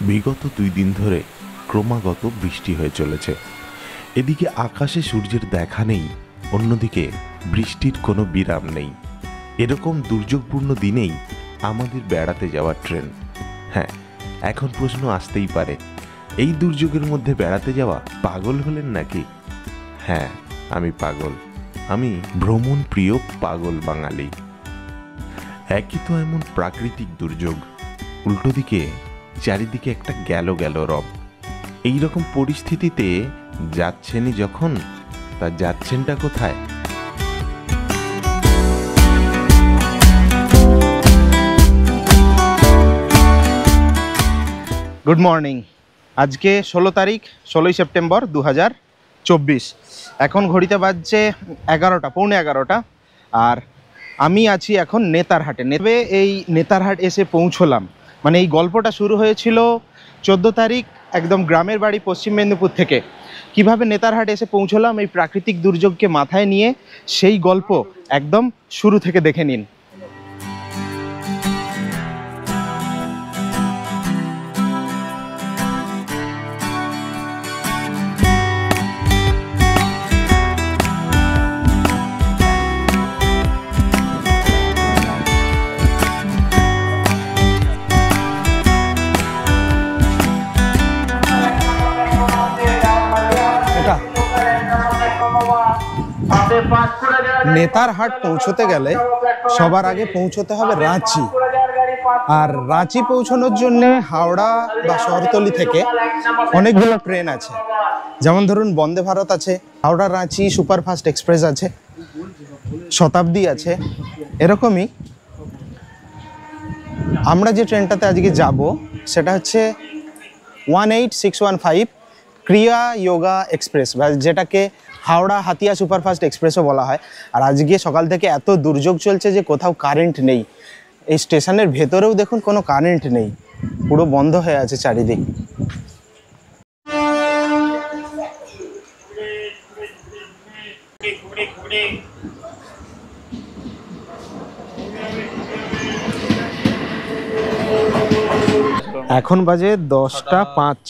বিগত 2 দিন ধরে ক্রমাগত বৃষ্টি হয়ে চলেছে। এদিকে আকাশে সূর্যের দেখা নেই, অন্যদিকে বৃষ্টির কোনো বিরাম নেই। এরকম দুর্যোগপূর্ণ দিনেই আমাদের বেড়াতে যাওয়ার ট্রেন। হ্যাঁ, এখন প্রশ্ন আসতেই পারে, এই দুর্যোগের মধ্যে বেড়াতে যাওয়া পাগল হলেন নাকি? হ্যাঁ, আমি পাগল। আমি ভ্রমণ প্রিয় পাগল বাঙালি। একই তো এমন প্রাকৃতিক দুর্যোগ, উল্টো দিকে চারিদিকে একটা গেল গেল রব। এইরকম পরিস্থিতিতে যাচ্ছেনই যখন, তা যাচ্ছেনটা কোথায়? Good morning. আজকে 16 তারিখ, 16ই সেপ্টেম্বর 2024। এখন ঘড়িতে বাজছে 11টা, পৌনে 11টা। আর আমি আছি এখন নেতারহাটে। এই নেতারহাট এসে পৌঁছলাম। মানে এই গল্পটা শুরু হয়েছিল 14 তারিখ, একদম গ্রামের বাড়ি পশ্চিম মেদিনীপুর থেকে। কিভাবে নেতারহাট এসে পৌঁছলাম এই প্রাকৃতিক দুর্যোগকে মাথায় নিয়ে, সেই গল্প একদম শুরু থেকে দেখে নিন। নেতারহাট পৌঁছতে গেলে সবার আগে পৌঁছতে হবে রাঁচি। আর রাঁচি পৌঁছানোর জন্য হাওড়া বা শহরতলি থেকে অনেকগুলো ট্রেন আছে। যেমন ধরুন বন্দে ভারত আছে, হাওড়া রাঁচি সুপারফাস্ট এক্সপ্রেস আছে, শতাব্দী আছে। এরকমই আমরা যে ট্রেনটাতে আজকে যাব সেটা হচ্ছে 18615 ক্রিয়া যোগা এক্সপ্রেস, যেটাকে হাওড়া হাতিয়া সুপারফাস্ট এক্সপ্রেসও বলা হয়। আর আজকে সকাল থেকে এত দুর্যোগ চলছে যে কোথাও কারেন্ট নেই। এই স্টেশনের ভেতরেও দেখুন কোনো কারেন্ট নেই, পুরো বন্ধ হয়ে আছে চারিদিক। এখন বাজে 10টা 5।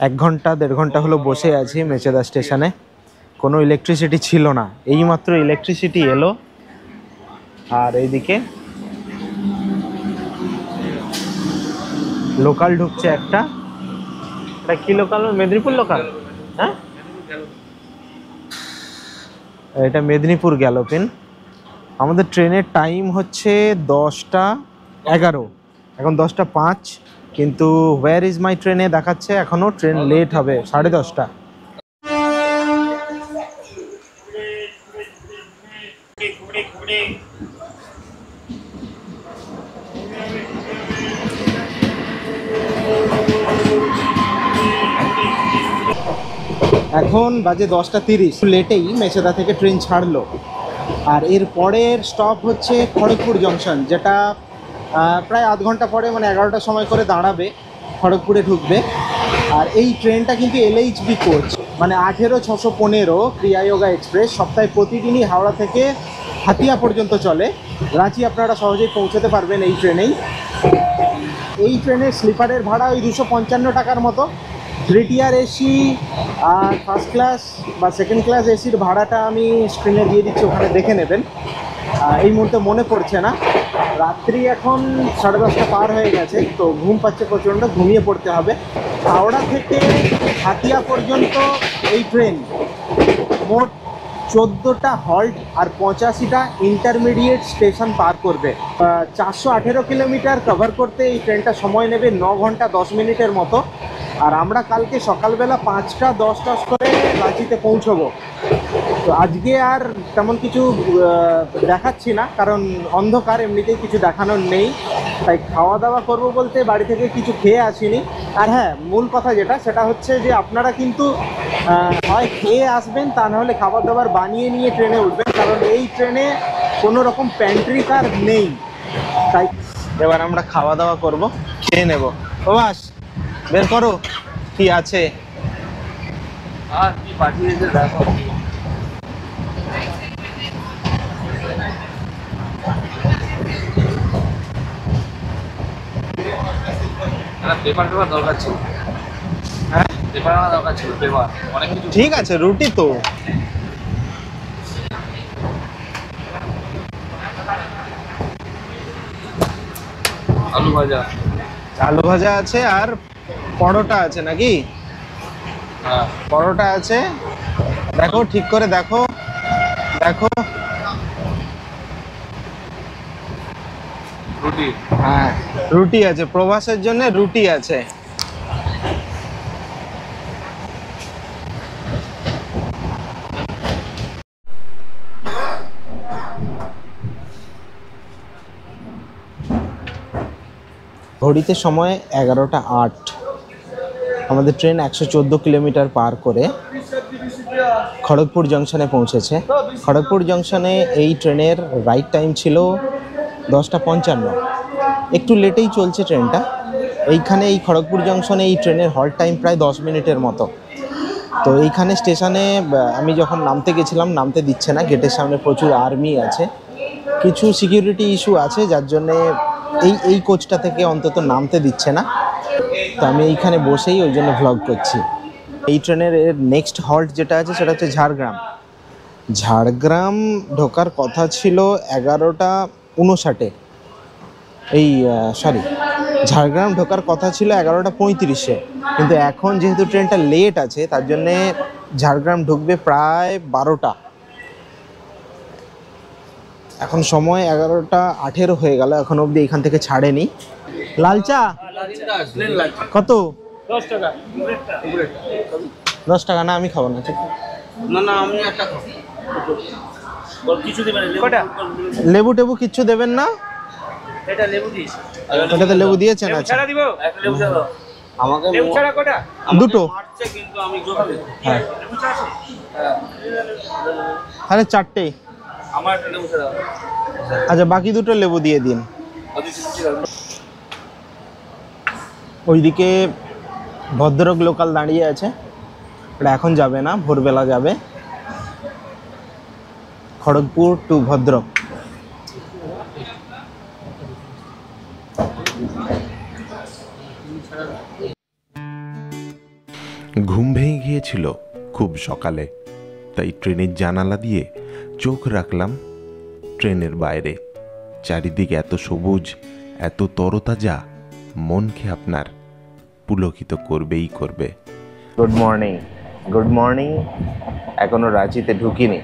1 ঘন্টা 1.5 ঘন্টা হলো বসে আছি মেচেদা স্টেশনে। কোনো ইলেকট্রিসিটি ছিল না, এইমাত্র ইলেকট্রিসিটি এলো। আর এইদিকে লোকাল ঢুকছে একটা। এটা কি লোকাল? মেদিনীপুর লোকাল। হ্যাঁ, এটা মেদিনীপুর গ্যালোপিন। আমাদের ট্রেনের টাইম হচ্ছে 10টা 11, এখন 10টা 5। কিন্তু ওয়্যার ইজ মাই ট্রেনে দেখাচ্ছে এখনও ট্রেন লেট হবে 10:30। এখন বাজে 10টা 30, লেটেই মেচেদা থেকে ট্রেন ছাড়লো। আর এর পরের স্টপ হচ্ছে খড়গপুর জংশন, যেটা প্রায় আধ ঘন্টা পরে, মানে 11টার সময় করে দাঁড়াবে, খড়গপুরে ঢুকবে। আর এই ট্রেনটা কিন্তু LHB কোচ, মানে 18615 ক্রিয়া যোগা এক্সপ্রেস। সপ্তাহে প্রতিদিনই হাওড়া থেকে হাতিয়া পর্যন্ত চলে। রাঁচি আপনারা সহজেই পৌঁছতে পারবেন এই ট্রেনেই। এই ট্রেনের স্লিপারের ভাড়া ওই 255 টাকার মতো। 3 tier AC আর ফার্স্ট ক্লাস বা সেকেন্ড ক্লাস এসির ভাড়াটা আমি স্ক্রিনে দিয়ে দিচ্ছি, ওখানে দেখে নেবেন। এই মুহূর্তে মনে পড়ছে না। রাত্রি এখন 10:30 পার হয়ে গেছে, তো ঘুম পাচ্ছে প্রচণ্ড, ঘুমিয়ে পড়তে হবে। হাওড়া থেকে হাতিয়া পর্যন্ত এই ট্রেন মোট 14টা হল্ট আর 85টা ইন্টারমিডিয়েট স্টেশন পার করবে। 418 কিলোমিটার কভার করতে এই ট্রেনটা সময় নেবে 9 ঘন্টা 10 মিনিটের মতো। আর আমরা কালকে সকালবেলা 5টা 10 করে রাঁচিতে পৌঁছবো। তো আজকে আর তেমন কিছু দেখাচ্ছি না, কারণ অন্ধকার, এমনিতেই কিছু দেখানোর নেই। তাই খাওয়া দাওয়া করব বলতে বাড়ি থেকে কিছু খেয়ে আসিনি। আর হ্যাঁ, মূল কথা যেটা, সেটা হচ্ছে যে আপনারা কিন্তু হয় খেয়ে আসবেন, তা নাহলে খাবার দাবার বানিয়ে নিয়ে ট্রেনে উঠবেন, কারণ এই ট্রেনে কোনো রকম প্যান্ট্রি কার নেই। তাই এবার আমরা খাওয়া দাওয়া করব, খেয়ে নেব। ও বাস বের করো কি আছে। আর কি পাঠিয়েছে দেখো। পেপার পেপার দরকার ছিল, হ্যাঁ পেপার আনা দরকার ছিল, পেপার অনেক কিছু। ঠিক আছে, রুটি তো। আলু ভাজা, আলু ভাজা আছে আর পরোটা আছে নাকি? হ্যাঁ পরোটা আছে, দেখো ঠিক করে দেখো, দেখো। রুটি, হ্যাঁ রুটি আছে, প্রবাসের জন্য রুটি আছে। ঘড়িতে সময় 11:08। আমাদের ট্রেন 114 কিলোমিটার পার করে খড়গপুর জংশনে পৌঁছেছে। খড়গপুর জংশনে এই ট্রেনের রাইট টাইম ছিল 10:55। একটু লেটেই চলছে ট্রেনটা। এইখানে এই খড়গপুর জংশনে এই ট্রেনের হল্ট টাইম প্রায় 10 মিনিটের মতো। তো এইখানে স্টেশনে আমি যখন নামতে গেছিলাম, নামতে দিচ্ছে না, গেটের সামনে প্রচুর আর্মি আছে, কিছু সিকিউরিটি ইস্যু আছে, যার জন্যে এই কোচটা থেকে অন্তত নামতে দিচ্ছে না। তো আমি এইখানে বসেই ওই জন্য ভ্লগ করছি। এই ট্রেনের নেক্সট হল্ট যেটা আছে সেটা হচ্ছে ঝাড়গ্রাম। ঝাড়গ্রাম ঢোকার কথা ছিল 11:59। ঝাড়গ্রাম ঢোকার কথা ছিল 11:35। কিন্তু এখন যেহেতু ট্রেনটা লেট আছে তার জন্যে ঝাড়গ্রাম ঢুকবে প্রায় 12টা। এখন সময় 11:18 হয়ে গেল, এখন অবধি এখান থেকে ছাড়েনি। লাল চা কত? 10 টাকা। 10 টাকা না, আমি খাবো না। ঠিক, না না, আমি একটা খাবো। কিছু দেবেন? কটা লেবু টেবু কিচ্ছু দেবেন না? এটা লেবু দিস, ওটাতে লেবু দিয়েছেন? আচ্ছা ছাড়া দিব, একটা লেবু ছাড়া দাও আমাকে। লেবু ছাড়া কটা? দুটো। মারছে কিন্তু আমি জো খাবো। হ্যাঁ লেবু ছাড়া আছে? হ্যাঁ, তাহলে 4টে। আমার একটা লেবু ছাড়া। আচ্ছা বাকি দুটো লেবু দিয়ে দিন। আদি কিছু দাও। ওইদিকে ভদ্রক লোকাল দাঁড়িয়ে আছে, এটা এখন যাবে না, ভোরবেলা যাবে। খড়গপুর টু ভদ্রক। ঘুম ভেঙে গিয়েছিল খুব সকালে, তাই ট্রেনের জানালা দিয়ে চোখ রাখলাম ট্রেনের বাইরে। চারিদিকে এত সবুজ, এত তরতাজা, মনকে আপনার পুলকিত করবেই করবে। Good morning, good morning. এখনও রাঁচিতে ঢুকিনি।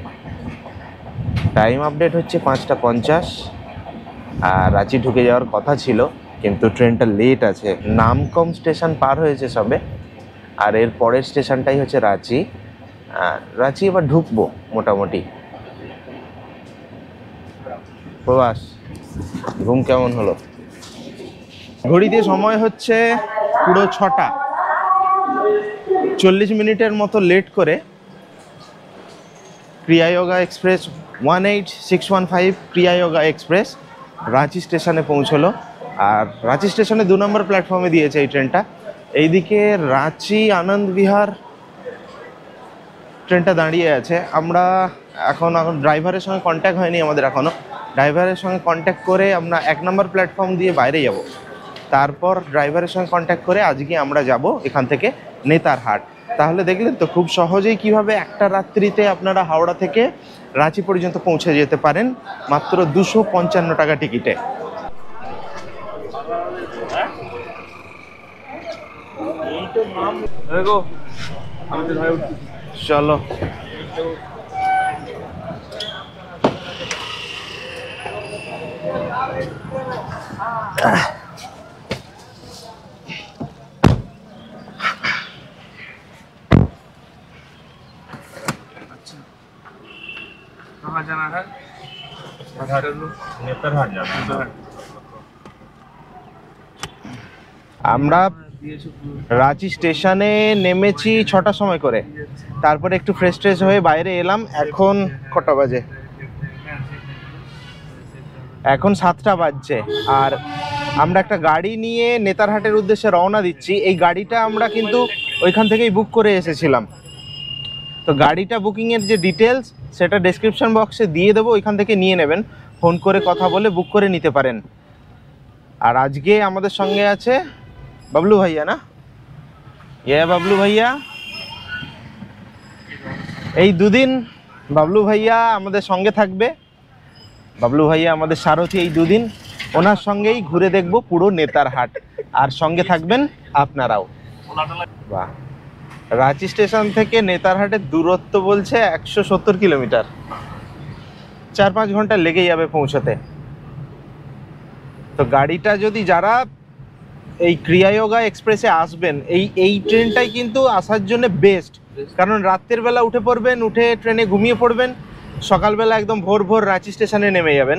টাইম আপডেট হচ্ছে 5:50। আর রাঁচি ঢুকে যাওয়ার কথা ছিল, কিন্তু ট্রেনটা লেট আছে। নামকম স্টেশন পার হয়েছে সবে, আর এর পরের স্টেশনটাই হচ্ছে রাঁচি। আর রাঁচি এবার ঢুকবো মোটামুটি। প্রবাস, ঘুম কেমন হলো? ঘড়িতে সময় হচ্ছে পুরো 6টা। 40 মিনিটের মতো লেট করে ক্রিয়া যোগা এক্সপ্রেস 18615 ক্রিয়া যোগা এক্সপ্রেস রাঁচি স্টেশনে পৌঁছলো। আর রাঁচি স্টেশনে 2 নম্বর প্ল্যাটফর্মে দিয়েছে এই ট্রেনটা। এইদিকে রাঁচি আনন্দ বিহার ট্রেনটা দাঁড়িয়ে আছে। আমরা এখন ড্রাইভারের সঙ্গে কন্ট্যাক্ট হয়নি আমাদের এখনও। ড্রাইভারের সঙ্গে কন্ট্যাক্ট করে আমরা 1 নম্বর প্ল্যাটফর্ম দিয়ে বাইরে যাব। তারপর ড্রাইভারের সঙ্গে কন্ট্যাক্ট করে আজকে আমরা যাব এখান থেকে নেতারহাট। তাহলে দেখলেন তো খুব সহজেই কিভাবে একটা রাত্রিতে আপনারা হাওড়া থেকে রাঁচি পর্যন্ত পৌঁছে যেতে পারেন মাত্র 255 টাকা টিকিটে। দেখো আমি তো ধরে উঠছি। চলো कहाँ जाना है? नेतरहाट जाना है। আমরা রাঁচি স্টেশনে নেমেছি 6টার সময় করে, তারপরে একটু ফ্রেশ ট্রেশ হয়ে বাইরে এলাম। এখন কটা বাজে? এখন 7টা বাজছে। আর আমরা একটা গাড়ি নিয়ে নেতারহাটের উদ্দেশ্যে রওনা দিচ্ছি। এই গাড়িটা আমরা কিন্তু ওইখান থেকেই বুক করে এসেছিলাম। তো গাড়িটা বুকিংয়ের যে ডিটেলস সেটা ডেসক্রিপশন বক্সে দিয়ে দেবো, ওইখান থেকে নিয়ে নেবেন। ফোন করে কথা বলে বুক করে নিতে পারেন। আর আজকে আমাদের সঙ্গে আছে বাবলু ভাইয়া না, বাবলু ভাইয়া। এই দুদিন বাবলু ভাইয়া আমাদের সঙ্গে থাকবে। বাবলু ভাইয়া আমাদের সারথি এই দুদিন, ওনার সঙ্গেই ঘুরে দেখব পুরো নেতারহাট, আর সঙ্গে থাকবেন আপনারাও। বাহ, রাঁচি স্টেশন থেকে নেতারহাটের দূরত্ব বলছে 170 কিলোমিটার, 4-5 ঘন্টা লেগে যাবে পৌঁছাতে। তো গাড়িটা যদি যারা এই ক্রিয়ায়োগা এক্সপ্রেসে আসবেন, এই ট্রেনটাই কিন্তু আসার জন্য বেস্ট, কারণ রাত্রের বেলা উঠে পড়বেন, উঠে ট্রেনে ঘুমিয়ে পড়বেন, সকালবেলা একদম ভোর ভোর রাঁচি স্টেশনে নেমে যাবেন,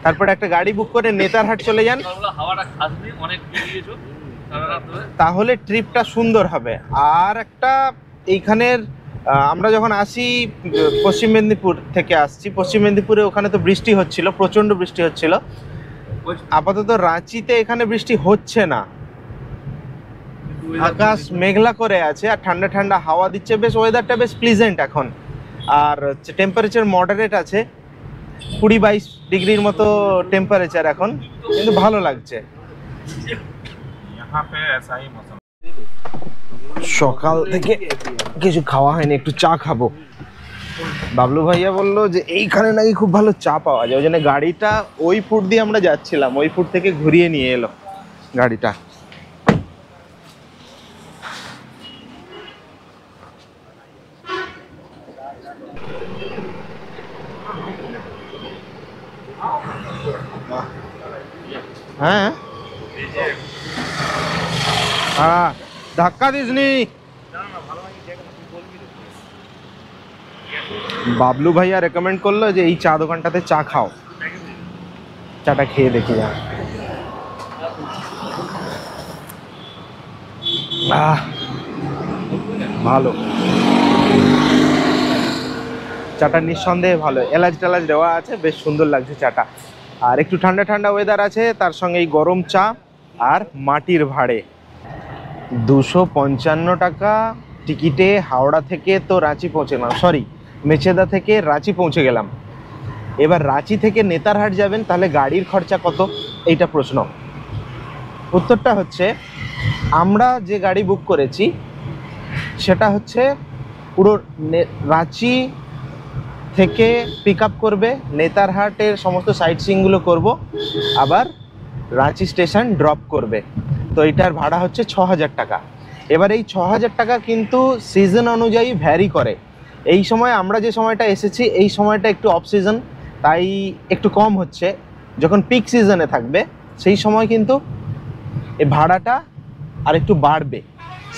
তারপরে একটা গাড়ি বুক করে নেতারহাট চলে যান, তাহলে ট্রিপটা সুন্দর হবে। আর একটা এইখানের আমরা যখন আসি পশ্চিম মেদিনীপুর থেকে আসছি, পশ্চিম মেদিনীপুরে ওখানে তো বৃষ্টি হচ্ছিল, প্রচণ্ড বৃষ্টি হচ্ছিল। আপাতত রাঁচিতে এখানে বৃষ্টি হচ্ছে না, আকাশ মেঘলা করে আছে আর ঠান্ডা ঠান্ডা হাওয়া দিচ্ছে, বেশ ওয়েদারটা বেশ প্লিজেন্ট এখন। আর টেম্পারেচার মডারেট আছে, 20-22 ডিগ্রির মতো টেম্পারেচার এখন, কিন্তু ভালো লাগছে। সকাল থেকে কিছু খাওয়া হয়নি, একটু চা খাবো। বাবলু ভাইয়া বললো যে এইখানে নাকি খুব ভালো চা পাওয়া যায়, ওই জন্য গাড়িটা ওই ফুট দিয়ে আমরা যাচ্ছিলাম, ওই ফুট থেকে ঘুরিয়ে নিয়ে এলো গাড়িটা। হ্যাঁ হ্যাঁ, ধাক্কা দিসনি। বাবলু ভাইয়া রেকমেন্ড করলো যে এই চা দোকানটাতে চা খাও, চাটা খেয়ে দেখি যা। ভালো চাটা, নিঃসন্দেহে ভালো, এলাচ টেলাচ দেওয়া আছে, বেশ সুন্দর লাগছে চাটা। আর একটু ঠান্ডা ঠান্ডা ওয়েদার আছে, তার সঙ্গে এই গরম চা আর মাটির ভাড়ে। 255 টাকা টিকিটে হাওড়া থেকে তো রাঁচি পৌঁছলাম, সরি মেচেদা থেকে রাঁচি পৌঁছে গেলাম। এবার রাঁচি থেকে নেতারহাট যাবেন, তাহলে গাড়ির খরচা কত, এইটা প্রশ্ন। উত্তরটা হচ্ছে, আমরা যে গাড়ি বুক করেছি সেটা হচ্ছে পুরো রাঁচি থেকে পিক আপ করবে, নেতারহাটের সমস্ত সাইট সিইংগুলো করব, আবার রাঁচি স্টেশন ড্রপ করবে। তো এটার ভাড়া হচ্ছে 6000 টাকা। এবার এই 6000 টাকা কিন্তু সিজন অনুযায়ী ভ্যারি করে। এই সময় আমরা যে সময়টা এসেছি এই সময়টা একটু অফ সিজন, তাই একটু কম হচ্ছে। যখন পিক সিজনে থাকবে সেই সময় কিন্তু এই ভাড়াটা আর একটু বাড়বে,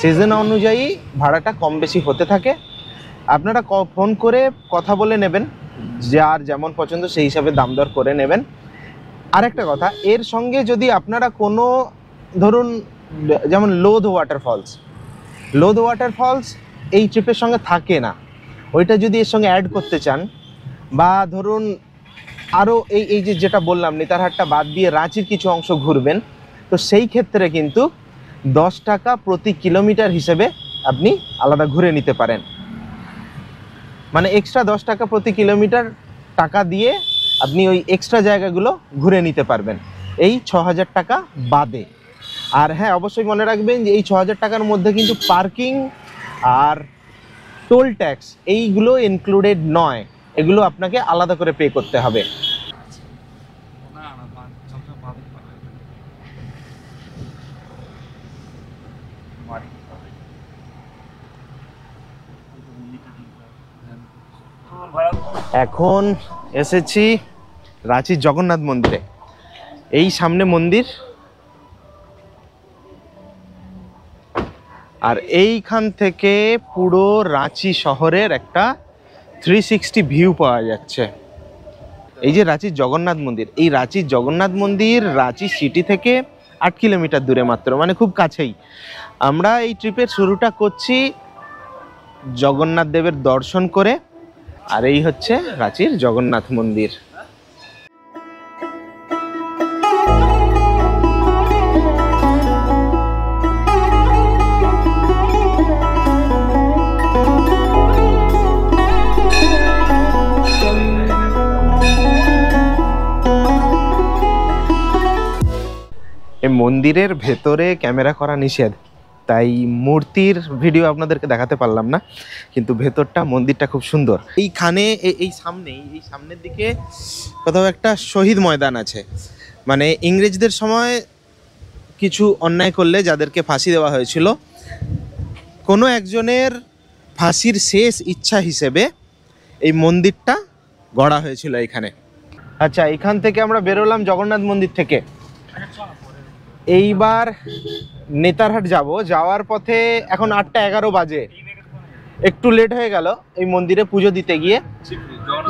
সিজন অনুযায়ী ভাড়াটা কম বেশি হতে থাকে। আপনারা ফোন করে কথা বলে নেবেন, যার যেমন পছন্দ সেই হিসাবে দাম দর করে নেবেন। আরেকটা কথা, এর সঙ্গে যদি আপনারা কোনো ধরুন যেমন লোধ ওয়াটারফলস এই ট্রিপের সঙ্গে থাকে না, ওইটা যদি এর সঙ্গে অ্যাড করতে চান, বা ধরুন আরও এই যেটা বললাম নেতারহাটটা বাদ দিয়ে রাঁচির কিছু অংশ ঘুরবেন, তো সেই ক্ষেত্রে কিন্তু 10 টাকা প্রতি কিলোমিটার হিসেবে আপনি আলাদা ঘুরে নিতে পারেন। মানে এক্সট্রা 10 টাকা প্রতি কিলোমিটার টাকা দিয়ে আপনি ওই এক্সট্রা জায়গাগুলো ঘুরে নিতে পারবেন, এই 6000 টাকা বাদে। আর হ্যাঁ, অবশ্যই মনে রাখবেন যে এই 6000 টাকার মধ্যে কিন্তু পার্কিং আর টোল ট্যাক্স এইগুলো ইনক্লুডেড নয়, এগুলো আপনাকে আলাদা করে পে করতে হবে। এখন এসেছি রাঁচির জগন্নাথ মন্দিরে, এই সামনে মন্দির, আর এইখান থেকে পুরো রাঁচি শহরের একটা 360 ভিউ পাওয়া যাচ্ছে। এই যে রাঁচির জগন্নাথ মন্দির, এই রাঁচির জগন্নাথ মন্দির রাঁচি সিটি থেকে 8 কিলোমিটার দূরে মাত্র, মানে খুব কাছেই। আমরা এই ট্রিপের শুরুটা করছি জগন্নাথ দেবের দর্শন করে, আর এই হচ্ছে রাঁচির জগন্নাথ মন্দির। এই মন্দিরের ভেতরে ক্যামেরা করা নিষেধ, তাই মূর্তির ভিডিও আপনাদেরকে দেখাতে পারলাম না, কিন্তু ভেতরটা মন্দিরটা খুব সুন্দর। এইখানে এই সামনের দিকে কোথাও একটা শহীদ ময়দান আছে, মানে ইংরেজদের সময় কিছু অন্যায় করলে যাদেরকে ফাঁসি দেওয়া হয়েছিল, কোনো একজনের ফাঁসির শেষ ইচ্ছা হিসেবে এই মন্দিরটা গড়া হয়েছিল এখানে। আচ্ছা, এখান থেকে আমরা বেরোলাম জগন্নাথ মন্দির থেকে। এইবার নেতারহাট যাব। যাওয়ার পথে এখন 8টা 11 বাজে, একটু লেট হয়ে গেল এই মন্দিরে পুজো দিতে গিয়ে।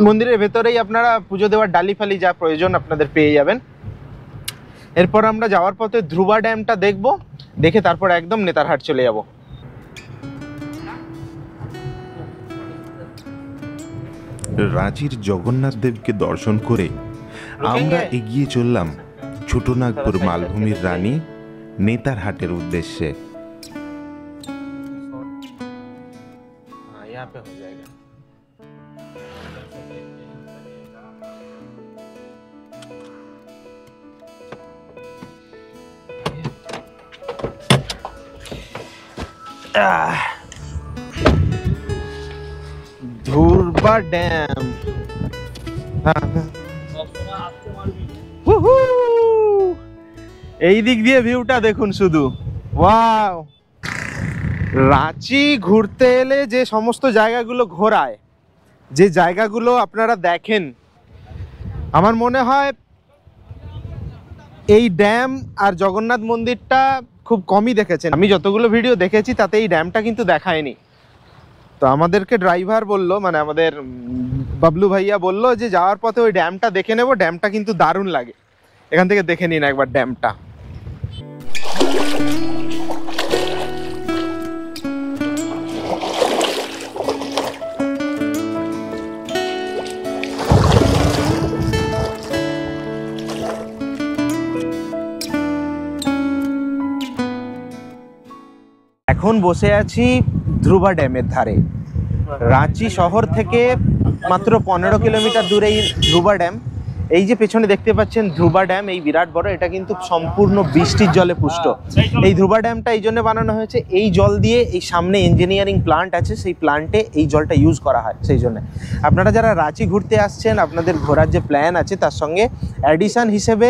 মন্দিরের ভেতরেই আপনারা পুজো দেওয়ার ডালি ফালি যা প্রয়োজন আপনাদের পেয়ে যাবেন। এরপর আমরা যাওয়ার পথে ধ্রুবা ড্যামটা দেখব, দেখে তারপর একদম নেতারহাট চলে যাব। রাঁচির জগন্নাথ দেবকে দর্শন করে আমরা এগিয়ে চললাম ছোটনাগপুর মালভূমির রানী নেতারহাটের উদ্দেশ্যে। ধ্রুবা ড্যাম, এই দিক দিয়ে ভিউটা দেখুন শুধু, ওয়াও। রাঁচি ঘুরতে এলে যে সমস্ত জায়গাগুলো ঘোরায়, যে জায়গাগুলো আপনারা দেখেন, আমার মনে হয় এই ড্যাম আর জগন্নাথ মন্দিরটা খুব কমই দেখেছেন। আমি যতগুলো ভিডিও দেখেছি তাতে এই ড্যামটা কিন্তু দেখায়নি। তো আমাদেরকে ড্রাইভার বললো, মানে আমাদের বাবলু ভাইয়া বললো যে যাওয়ার পথে ওই ড্যামটা দেখে নেব, ড্যামটা কিন্তু দারুণ লাগে, এখান থেকে দেখে নিন একবার ড্যামটা। এখন বসে আছি ধ্রুবা ড্যামের ধারে। রাঁচি শহর থেকে মাত্র 15 কিলোমিটার দূরে এই ধ্রুবা ড্যাম। এই যে পেছনে দেখতে পাচ্ছেন ধ্রুবা ড্যাম, এই বিরাট বড়, এটা কিন্তু সম্পূর্ণ বৃষ্টির জলে পুষ্ট। এই ধ্রুবা ড্যামটা এই জন্য বানানো হয়েছে, এই জল দিয়ে এই সামনে ইঞ্জিনিয়ারিং প্লান্ট আছে, সেই প্লান্টে এই জলটা ইউজ করা হয়। সেই জন্য আপনারা যারা রাঁচি ঘুরতে আসছেন, আপনাদের ঘোরার যে প্ল্যান আছে তার সঙ্গে অ্যাডিশন হিসেবে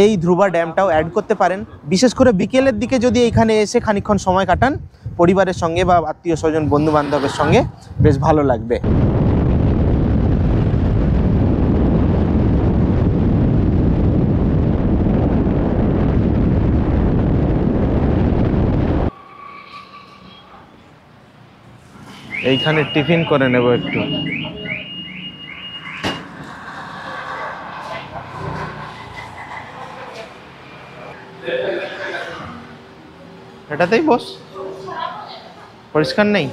এই ধ্রুবা ড্যামটাও অ্যাড করতে পারেন। বিশেষ করে বিকেলের দিকে যদি এখানে এসে খানিকক্ষণ সময় কাটান পরিবারের সঙ্গে বা আত্মীয় স্বজন বন্ধু বান্ধবের সঙ্গে, বেশ ভালো লাগবে। এইখানে টিফিন করে নেব একটু। এটাতেই বস, পরিষ্কার নেই।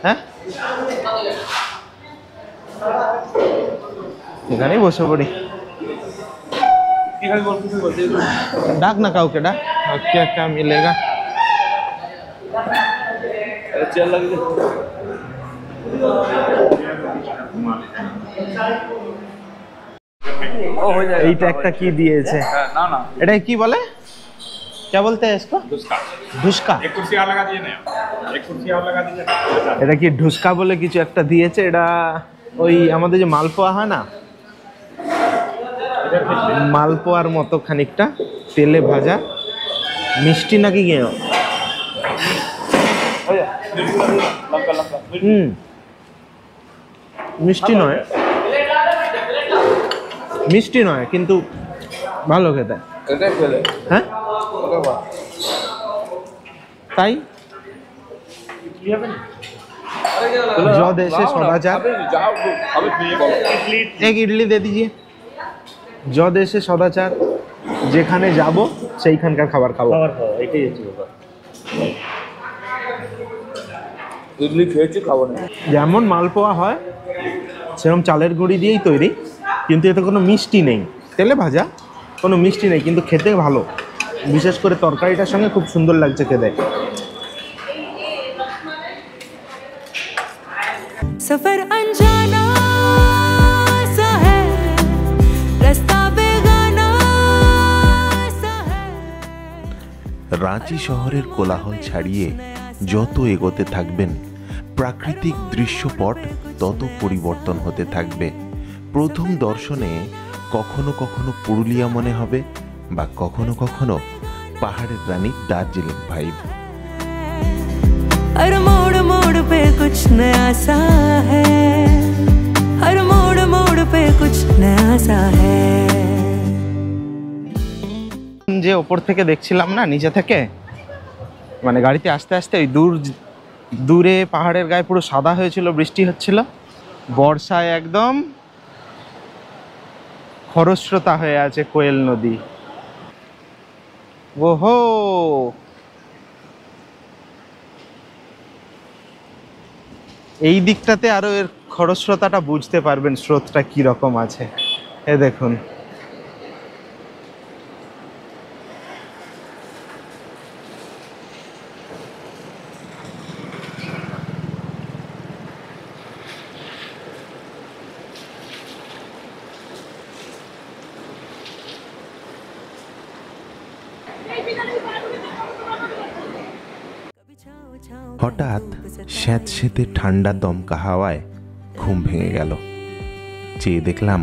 হ্যাঁ, এখানেই বসে পড়ি। डाक ना काऊ के डाक, क्या क्या मिलेगा? चल लगे এইটা একটা কি দিয়েছে, না না এটা কি বলে, क्या बोलते हैं इसको? ढुसका। ढुसका, एक कुर्सी और लगा दीजिए ना, एक कुर्सी और लगा दीजिए। এটা কি ঢুসকা বলে কিছু একটা দিয়েছে। এটা ওই আমাদের যে মালপোয়া হয় না, মালপোয়ার মতো খানিকটা তেলে ভাজা, মিষ্টি নাকি গেও। মিষ্টি নয়, মিষ্টি নয়, কিন্তু ভালো খেতে। হ্যাঁ তাই जो देशे सदाचार, एक इडली दे दीजिए। जो देशे सदाचार, যেখানে যাব সেইখানকার খাবার খাবো, এটাই হচ্ছে ব্যাপার। ইডলি খেয়েছি, খাবো না। যেমন মালপোয়া হয় সেরকম চালের গুঁড়ি দিয়েই তৈরি, কিন্তু এতে কোনো মিষ্টি নেই, তেলে ভাজা, কোনো মিষ্টি নেই, কিন্তু খেতে ভালো। বিশেষ করে তরকারিটার সঙ্গে খুব সুন্দর লাগছে খেতে। सफर अनजाना सा है रास्ता बेगाना सा है। রাঁচি শহরের কোলাহল ছাড়িয়ে যত এগোতে থাকবেন প্রাকৃতিক দৃশ্যপট তত পরিবর্তন হতে থাকবে। প্রথম দর্শনে কখনো কখনো পুরুলিয়া মনে হবে বা কখনো কখনো পাহাড়ের রানী দার্জিলিং ভাইব। हर मोड़ मोड़ पे कुछ नया सा है, हर मोड़ मोड़ पे कुछ नया सा है। যে ওপর থেকে দেখছিলাম না, নিচে থেকে মানে গাড়িতে আস্তে আস্তে ওই দূরে পাহাড়ের গায়ে পুরো সাদা হয়েছিল, বৃষ্টি হচ্ছিল, বর্ষায় একদম খরস্রোতা হয়ে আছে কোয়েল নদী। ওহো, এই দিকটাতে আরো এর খরস্রোতাটা বুঝতে পারবেন, স্রোতটা কি রকম আছে। এ দেখুন, হঠাৎ স্যাঁতস্যাঁতে ঠান্ডা দমকা হাওয়ায় ঘুম ভেঙে গেল। চেয়ে দেখলাম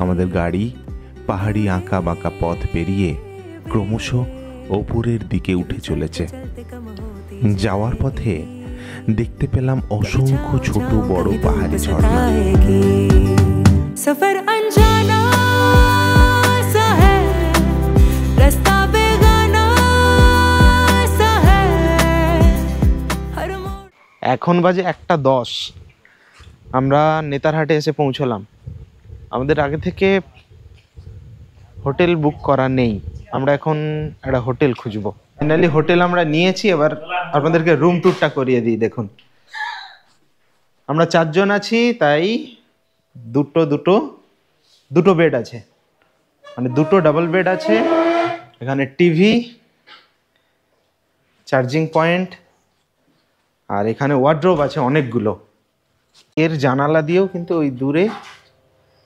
আমাদের গাড়ি পাহাড়ি আঁকা বাঁকা পথ পেরিয়ে ক্রমশ ওপরের দিকে উঠে চলেছে। যাওয়ার পথে দেখতে পেলাম অসংখ্য ছোট বড় পাহাড়ি ঝর্ণা। सफर अनजाना सा है रास्ता बेगाना सा है। हर मोड़ এখন বাজে 1:10, আমরা নেতারহাটে এসে পৌঁছলাম। আমাদের আগে থেকে হোটেল বুক করা নেই, আমরা এখন একটা হোটেল খুঁজবো। ফাইনালি হোটেল আমরা নিয়েছি, এবার আপনাদেরকে রুম ট্যুরটা করিয়ে দিই। দেখুন, আমরা 4 জন আছি, তাই দুটো বেড আছে, মানে দুটো ডাবল বেড আছে। এখানে টিভি, চার্জিং পয়েন্ট, আর এখানে ওয়ার্ড্রোব আছে অনেকগুলো। এর জানালা দিয়েও কিন্তু ওই দূরে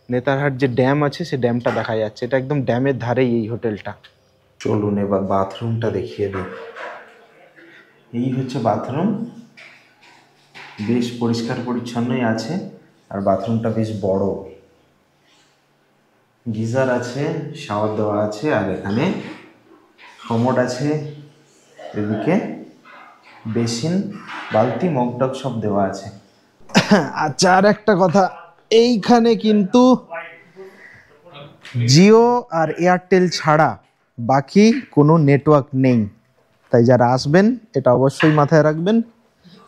নেতারহাট যে ড্যাম আছে সে ড্যামটা দেখা যাচ্ছে। এটা একদম ড্যামের ধারেই এই হোটেলটা। চলুন এবার বাথরুমটা দেখিয়ে দিই। এই হচ্ছে বাথরুম, বেশ পরিষ্কার পরিচ্ছন্নই আছে, আর বাথরুমটা বেশ বড়। গিজার আছে, শাওয়ার দেওয়া আছে, আর এখানে কমোড আছে, এদিকে বেসিন, বালতি, মগডগ সব দেওয়া আছে। আচ্ছা, আর একটা কথা, এইখানে কিন্তু জিও আর এয়ারটেল ছাড়া বাকি কোনো নেটওয়ার্ক নেই। তাই যারা আসবেন এটা অবশ্যই মাথায় রাখবেন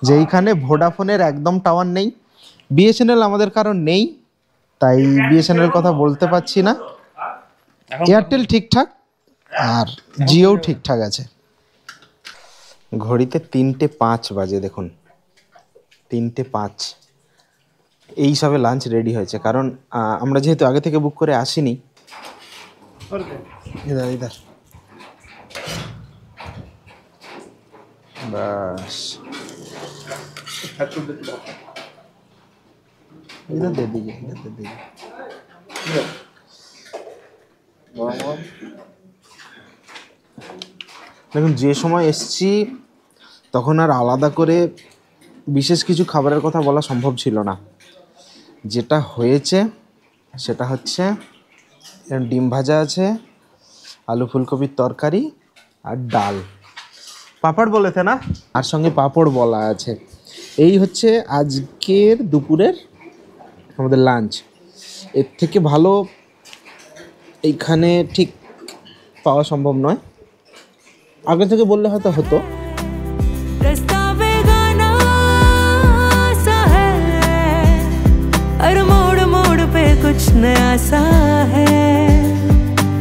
যে এইখানে ভোডাফোনের একদম টাওয়ার নেই। বিএসএনএল আমাদের কারণ নেই, তাই বিএসএনএল কথা বলতে পারছি না। এয়ারটেল ঠিকঠাক আর জিও ঠিকঠাক আছে। ঘড়িতে 3:05 বাজে, দেখুন 3:05। এই সবে লাঞ্চ রেডি হয়েছে, কারণ আমরা যেহেতু আগে থেকে বুক করে আসিনি। ইধার বাস, इधर दे दीजिए, इधर दे दीजिए। দেখুন, যে সময় এসছি তখন আর আলাদা করে বিশেষ কিছু খাবারের কথা বলা সম্ভব ছিল না। যেটা হয়েছে সেটা হচ্ছে ডিম ভাজা আছে, আলু ফুলকপির তরকারি আর ডাল, পাঁপড় বলেছে না, আর সঙ্গে পাঁপড় বলা আছে। এই হচ্ছে আজকের দুপুরের আমাদের লাঞ্চ। এর থেকে ভালো এইখানে ঠিক পাওয়া সম্ভব নয়। আগে থেকে বললে হয়তো হতো। रास्ता बेगाना सा है, हर मोड़ मोड़ पे कुछ नया सा है,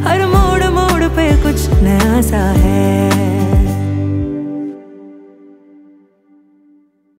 हर मोड़ मोड़ पे कुछ नया सा है।